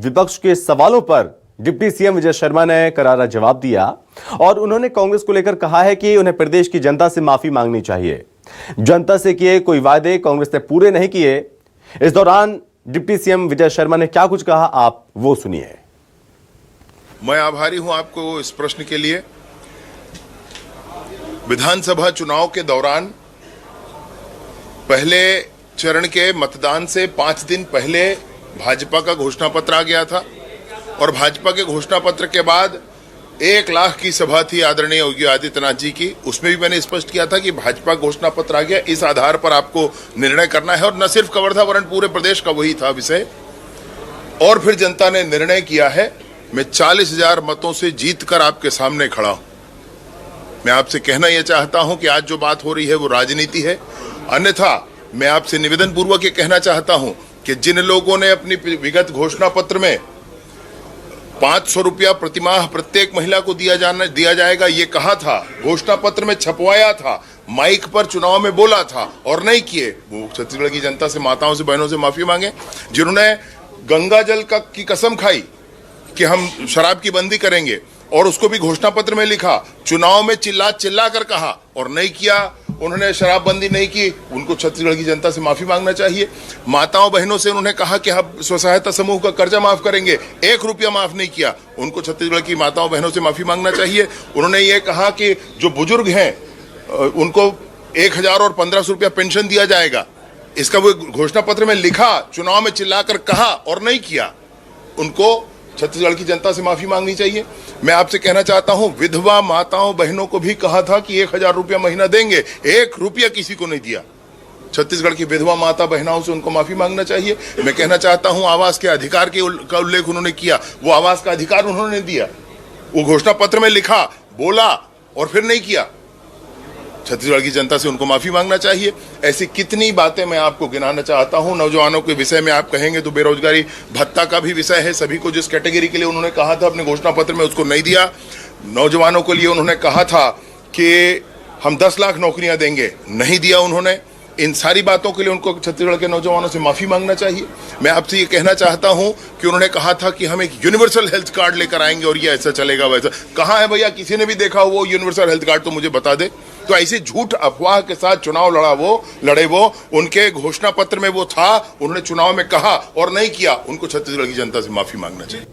विपक्ष के सवालों पर डिप्टी सीएम विजय शर्मा ने करारा जवाब दिया और उन्होंने कांग्रेस को लेकर कहा है कि उन्हें प्रदेश की जनता से माफी मांगनी चाहिए। जनता से किए कोई वादे कांग्रेस ने पूरे नहीं किए। इस दौरान डिप्टी सीएम विजय शर्मा ने क्या कुछ कहा, आप वो सुनिए। मैं आभारी हूं आपको इस प्रश्न के लिए। विधानसभा चुनाव के दौरान पहले चरण के मतदान से 5 दिन पहले भाजपा का घोषणा पत्र आ गया था और भाजपा के घोषणा पत्र के बाद 1 लाख की सभा थी आदरणीय योगी आदित्यनाथ जी की। उसमें भी मैंने स्पष्ट किया था कि भाजपा घोषणा पत्र आ गया, इस आधार पर आपको निर्णय करना है। और न सिर्फ कवर्धा वरन पूरे प्रदेश का वही था विषय। और फिर जनता ने निर्णय किया है। मैं 40,000 मतों से जीतकर आपके सामने खड़ा हूं। मैं आपसे कहना यह चाहता हूं कि आज जो बात हो रही है वो राजनीति है। अन्यथा मैं आपसे निवेदन पूर्वक ये कहना चाहता हूं कि जिन लोगों ने अपनी विगत घोषणा पत्र में 500 रुपया प्रतिमाह प्रत्येक महिला को दिया जाएगा ये कहा था, घोषणा पत्र में छपवाया था, माइक पर चुनाव में बोला था और नहीं किए, वो छत्तीसगढ़ की जनता से, माताओं से, बहनों से माफी मांगे। जिन्होंने गंगा जल की कसम खाई कि हम शराब की बंदी करेंगे और उसको भी घोषणा पत्र में लिखा, चुनाव में चिल्ला कर कहा और नहीं किया, उन्होंने शराबबंदी नहीं की, उनको छत्तीसगढ़ की जनता से माफी मांगना चाहिए। माताओं बहनों से उन्होंने कहा कि हम स्व सहायता समूह का कर्जा माफ करेंगे, 1 रुपया माफ नहीं किया, उनको छत्तीसगढ़ की माताओं बहनों से माफी मांगना चाहिए। उन्होंने ये कहा कि जो बुजुर्ग हैं उनको 1,000 और 1,500 रुपया पेंशन दिया जाएगा, इसका वो घोषणा पत्र में लिखा, चुनाव में चिल्लाकर कहा और नहीं किया, उनको छत्तीसगढ़ की जनता से माफी मांगनी चाहिए। मैं आपसे कहना चाहता हूं, विधवा माताओं बहनों को भी कहा था कि 1,000 रुपया महीना देंगे, 1 रुपया किसी को नहीं दिया। छत्तीसगढ़ की विधवा माता बहनों से उनको माफी मांगना चाहिए। मैं कहना चाहता हूं, आवास के अधिकार का उल्लेख उन्होंने किया, वो आवास का अधिकार उन्होंने दिया, वो घोषणा पत्र में लिखा, बोला और फिर नहीं किया। छत्तीसगढ़ की जनता से उनको माफी मांगना चाहिए। ऐसी कितनी बातें मैं आपको गिनाना चाहता हूं। नौजवानों के विषय में आप कहेंगे तो बेरोजगारी भत्ता का भी विषय है। सभी को जिस कैटेगरी के लिए उन्होंने कहा था अपने घोषणा पत्र में, उसको नहीं दिया। नौजवानों के लिए उन्होंने कहा था कि हम 10 लाख नौकरियां देंगे, नहीं दिया उन्होंने। इन सारी बातों के लिए उनको छत्तीसगढ़ के नौजवानों से माफी मांगना चाहिए। मैं आपसे ये कहना चाहता हूं कि उन्होंने कहा था कि हम एक यूनिवर्सल हेल्थ कार्ड लेकर आएंगे और ये ऐसा चलेगा वैसा। कहाँ है भैया? किसी ने भी देखा वो यूनिवर्सल हेल्थ कार्ड तो मुझे बता दे। तो ऐसे झूठ अफवाह के साथ चुनाव लड़े वो उनके घोषणा पत्र में वो था, उन्होंने चुनाव में कहा और नहीं किया, उनको छत्तीसगढ़ की जनता से माफी मांगना चाहिए।